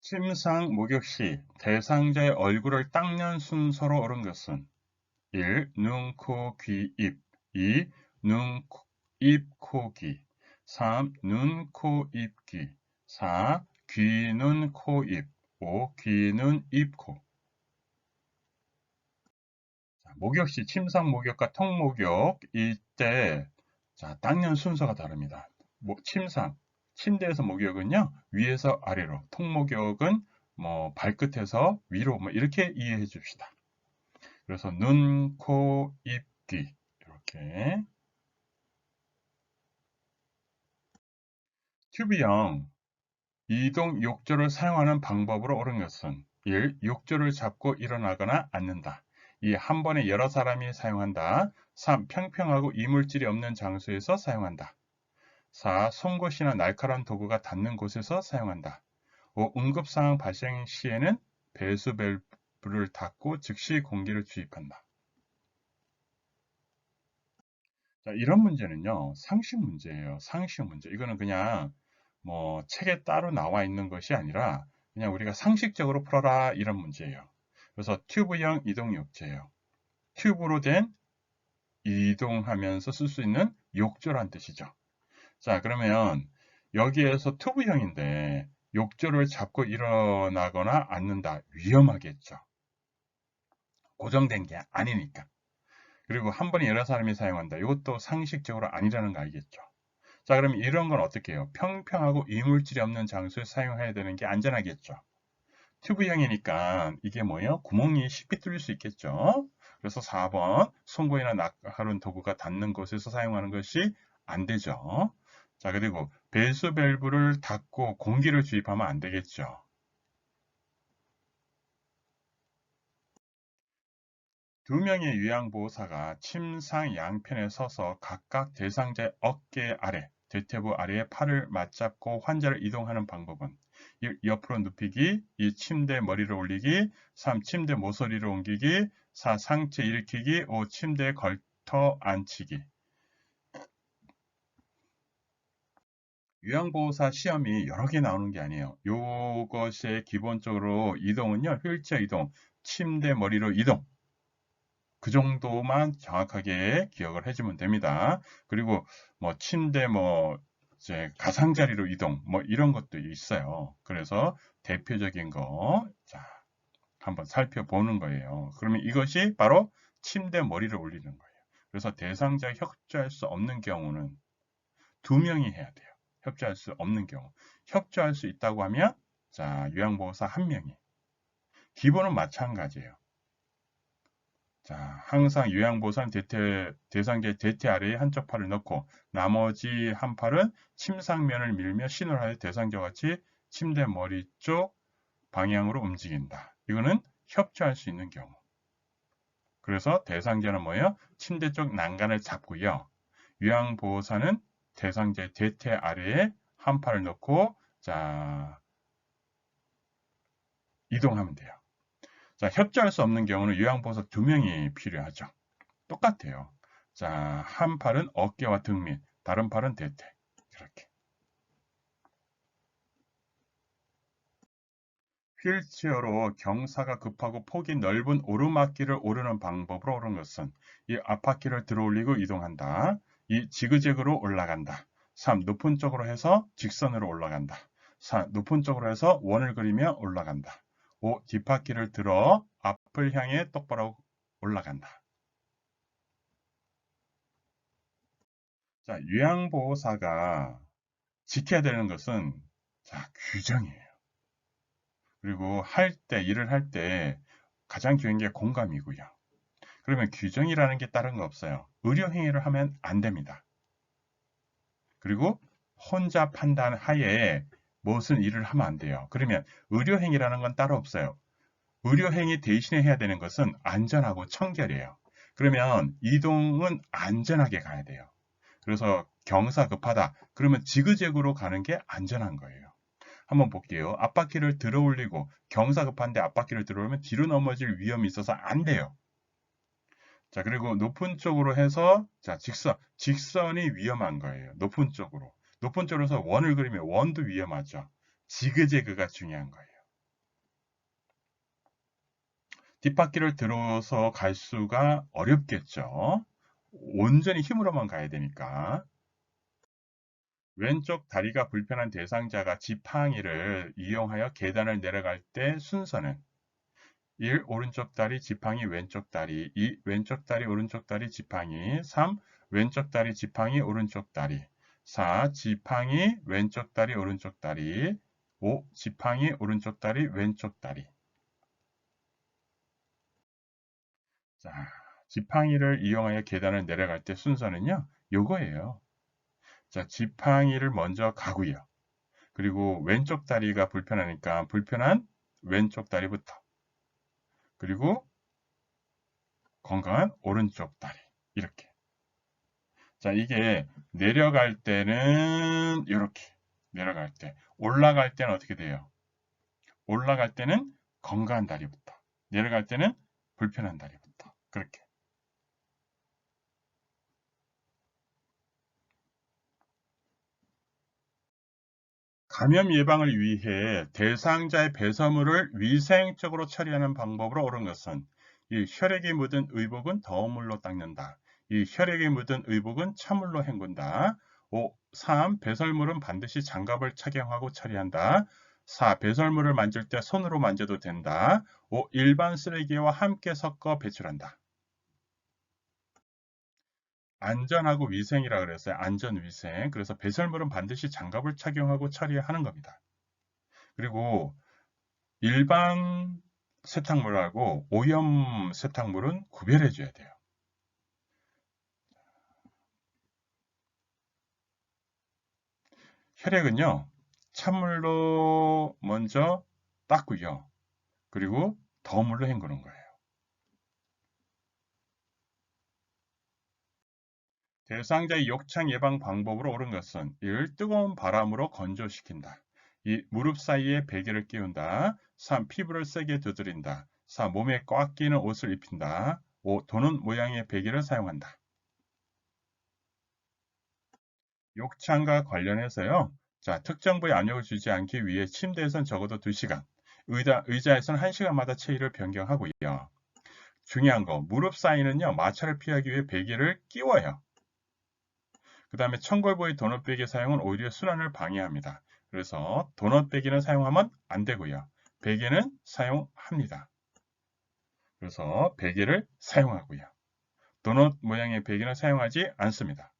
침상 목욕 시 대상자의 얼굴을 닦는 순서로 옳은 것은 1. 눈, 코, 귀, 입 2. 눈, 입, 코, 귀 3. 눈, 코, 입, 귀 4. 귀, 눈, 코, 입 5. 귀, 눈, 입, 코. 목욕 시 침상 목욕과 통 목욕 이때 닦는 순서가 다릅니다. 침상, 침대에서 목욕은요 위에서 아래로, 통 목욕은 발끝에서 위로 이렇게 이해해 줍시다. 그래서 눈, 코, 입, 귀 이렇게. 튜브형 이동 욕조를 사용하는 방법으로 옳은 것은 1. 욕조를 잡고 일어나거나 앉는다. 2. 한 번에 여러 사람이 사용한다. 3. 평평하고 이물질이 없는 장소에서 사용한다. 4. 송곳이나 날카로운 도구가 닿는 곳에서 사용한다. 5. 응급상황 발생 시에는 배수 밸브를 닫고 즉시 공기를 주입한다. 이런 문제는요, 상식 문제예요. 상식 문제. 이거는 그냥 책에 따로 나와 있는 것이 아니라 그냥 우리가 상식적으로 풀어라 이런 문제예요. 그래서 튜브형 이동 욕조예요. 튜브로 된 이동하면서 쓸 수 있는 욕조란 뜻이죠. 자, 그러면 여기에서 튜브형인데 욕조를 잡고 일어나거나 앉는다. 위험하겠죠. 고정된 게 아니니까. 그리고 한 번에 여러 사람이 사용한다. 이것도 상식적으로 아니라는 거 알겠죠. 자, 그럼 이런 건 어떻게 해요? 평평하고 이물질이 없는 장소에 사용해야 되는 게 안전하겠죠. 튜브형이니까 이게 뭐예요? 구멍이 쉽게 뚫릴 수 있겠죠. 그래서 4번 송곳이나 날카로운 도구가 닿는 곳에서 사용하는 것이 안 되죠. 자, 그리고 배수 밸브를 닫고 공기를 주입하면 안 되겠죠. 두 명의 요양보호사가 침상 양편에 서서 각각 대상자의 어깨 아래, 대퇴부 아래에 팔을 맞잡고 환자를 이동하는 방법은 1. 옆으로 눕히기 2. 침대 머리를 올리기 3. 침대 모서리를 옮기기 4. 상체 일으키기 5. 침대에 걸터 앉히기. 요양보호사 시험이 여러 개 나오는 게 아니에요. 요것의 기본적으로 이동은요, 휠체어 이동, 침대 머리로 이동, 그 정도만 정확하게 기억을 해주면 됩니다. 그리고 침대 이제 가상자리로 이동 이런 것도 있어요. 그래서 대표적인 거 한번 살펴보는 거예요. 그러면 이것이 바로 침대 머리를 올리는 거예요. 그래서 대상자 협조할 수 없는 경우는 두 명이 해야 돼요. 협조할 수 없는 경우. 협조할 수 있다고 하면 요양보호사 한 명이. 기본은 마찬가지예요. 자, 항상 요양보호사는 대상자의 대퇴 아래에 한쪽 팔을 넣고 나머지 한 팔은 침상면을 밀며 신호를 하여 대상자와 같이 침대 머리 쪽 방향으로 움직인다. 이거는 협조할 수 있는 경우. 그래서 대상자는 뭐예요? 침대 쪽 난간을 잡고요. 요양보호사는 대상자의 대퇴 아래에 한 팔을 넣고 이동하면 돼요. 자, 협조할 수 없는 경우는 요양보호사 두 명이 필요하죠. 똑같아요. 자, 한 팔은 어깨와 등 밑, 다른 팔은 대퇴. 이렇게. 휠체어로 경사가 급하고 폭이 넓은 오르막길을 오르는 방법으로 오르는 것은 이 앞바퀴를 들어올리고 이동한다. 2. 지그재그로 올라간다. 3. 높은 쪽으로 해서 직선으로 올라간다. 4. 높은 쪽으로 해서 원을 그리며 올라간다. 5. 뒷바퀴를 들어 앞을 향해 똑바로 올라간다. 자, 요양보호사가 지켜야 되는 것은 규정이에요. 그리고 일을 할 때 가장 중요한 게 공감이고요. 그러면 규정이라는 게 다른 거 없어요. 의료행위를 하면 안 됩니다. 그리고 혼자 판단 하에 무슨 일을 하면 안 돼요. 그러면 의료행위라는 건 따로 없어요. 의료행위 대신에 해야 되는 것은 안전하고 청결이에요. 그러면 이동은 안전하게 가야 돼요. 그래서 경사 급하다. 그러면 지그재그로 가는 게 안전한 거예요. 한번 볼게요. 앞바퀴를 들어 올리고 경사 급한데 앞바퀴를 들어 올리면 뒤로 넘어질 위험이 있어서 안 돼요. 자, 그리고 높은 쪽으로 해서 직선이 위험한 거예요. 높은 쪽으로 해서 원을 그리면 원도 위험하죠. 지그재그가 중요한 거예요. 뒷바퀴를 들어서 갈 수가 어렵겠죠. 온전히 힘으로만 가야 되니까. 왼쪽 다리가 불편한 대상자가 지팡이를 이용하여 계단을 내려갈 때 순서는 1. 오른쪽 다리, 지팡이, 왼쪽 다리. 2. 왼쪽 다리, 오른쪽 다리, 지팡이. 3. 왼쪽 다리, 지팡이, 오른쪽 다리. 4. 지팡이, 왼쪽 다리, 오른쪽 다리. 5. 지팡이, 오른쪽 다리, 왼쪽 다리. 자, 지팡이를 이용하여 계단을 내려갈 때 순서는요, 요거예요. 자, 지팡이를 먼저 가고요. 그리고 왼쪽 다리가 불편하니까 불편한 왼쪽 다리부터. 그리고 건강한 오른쪽 다리. 이렇게. 자, 이게 내려갈 때는 이렇게. 내려갈 때. 올라갈 때는 어떻게 돼요? 올라갈 때는 건강한 다리부터. 내려갈 때는 불편한 다리부터. 그렇게. 감염 예방을 위해 대상자의 배설물을 위생적으로 처리하는 방법으로 옳은 것은 이 혈액이 묻은 의복은 더운물로 닦는다. 이 혈액이 묻은 의복은 찬물로 헹군다. 5. 3. 배설물은 반드시 장갑을 착용하고 처리한다. 4. 배설물을 만질 때 손으로 만져도 된다. 5. 일반 쓰레기와 함께 섞어 배출한다. 안전하고 위생이라 그랬어요. 안전위생. 그래서 배설물은 반드시 장갑을 착용하고 처리하는 겁니다. 그리고 일반 세탁물하고 오염 세탁물은 구별해 줘야 돼요. 혈액은요, 찬물로 먼저 닦고요. 그리고 더운 물로 헹구는 거예요. 대상자의 욕창 예방 방법으로 옳은 것은 1. 뜨거운 바람으로 건조시킨다. 2. 무릎 사이에 베개를 끼운다. 3. 피부를 세게 두드린다. 4. 몸에 꽉 끼는 옷을 입힌다. 5. 도는 모양의 베개를 사용한다. 욕창과 관련해서요. 자, 특정 부위에 압력을 주지 않기 위해 침대에선 적어도 2시간, 의자에서는 1시간마다 체위를 변경하고요. 중요한 거, 무릎 사이는요, 마찰을 피하기 위해 베개를 끼워요. 그 다음에 천골부의 도넛베개 사용은 오히려 순환을 방해합니다. 그래서 도넛베개는 사용하면 안 되고요. 베개는 사용합니다. 그래서 베개를 사용하고요. 도넛 모양의 베개는 사용하지 않습니다.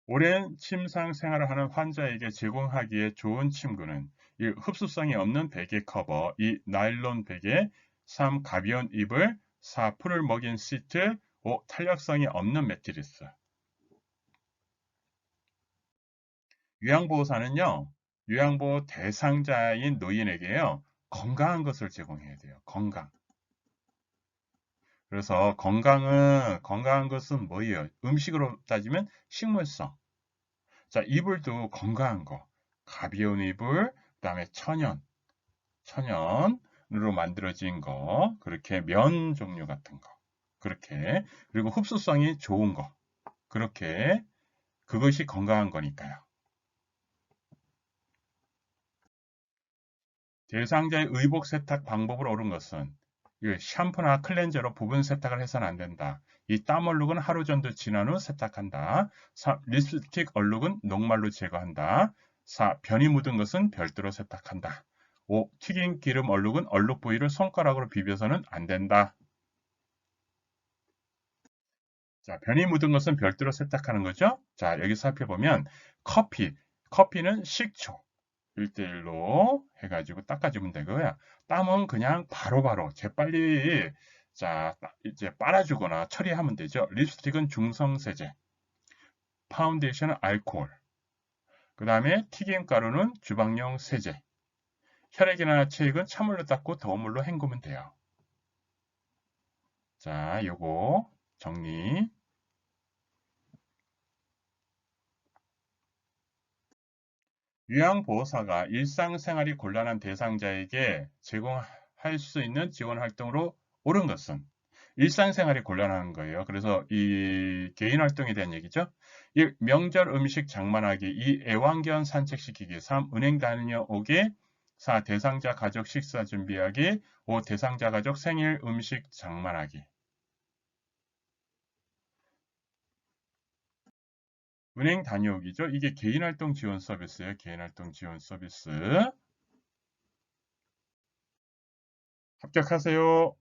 오랜 침상 생활을 하는 환자에게 제공하기에 좋은 침구는 1. 흡수성이 없는 베개 커버, 2. 나일론 베개, 3. 가벼운 이불, 4. 풀을 먹인 시트, 5. 탄력성이 없는 매트리스. 요양보호사는요, 요양보호 대상자인 노인에게요, 건강한 것을 제공해야 돼요. 건강. 그래서 건강한 것은 뭐예요? 음식으로 따지면 식물성. 자, 이불도 건강한 거. 가벼운 이불, 그 다음에 천연으로 만들어진 거. 그렇게 면 종류 같은 거. 그렇게. 그리고 흡수성이 좋은 거. 그렇게. 그것이 건강한 거니까요. 대상자의 의복 세탁 방법을 옳은 것은 샴푸나 클렌저로 부분 세탁을 해서는 안 된다. 이 땀 얼룩은 하루 정도 지난 후 세탁한다. 3. 립스틱 얼룩은 녹말로 제거한다. 4. 변이 묻은 것은 별도로 세탁한다. 5. 튀긴 기름 얼룩은 얼룩 부위를 손가락으로 비벼서는 안 된다. 자, 변이 묻은 것은 별도로 세탁하는 거죠. 자, 여기 살펴보면 커피는 식초 1대1로 해가지고 닦아주면 되고요. 땀은 그냥 바로바로 재빨리 자, 이제 빨아주거나 처리하면 되죠. 립스틱은 중성세제, 파운데이션은 알코올, 그 다음에 튀김가루는 주방용 세제, 혈액이나 체액은 찬물로 닦고 더운 물로 헹구면 돼요. 자, 요거 정리. 요양보호사가 일상생활이 곤란한 대상자에게 제공할 수 있는 지원 활동으로 옳은 것은 일상생활이 곤란한 거예요. 그래서 이 개인 활동에 대한 얘기죠. 1. 명절 음식 장만하기. 2. 애완견 산책시키기. 3. 은행 다녀오게. 4. 대상자 가족 식사 준비하기. 5. 대상자 가족 생일 음식 장만하기. 은행 다녀오기죠. 이게 개인활동 지원 서비스예요. 개인활동 지원 서비스. 합격하세요.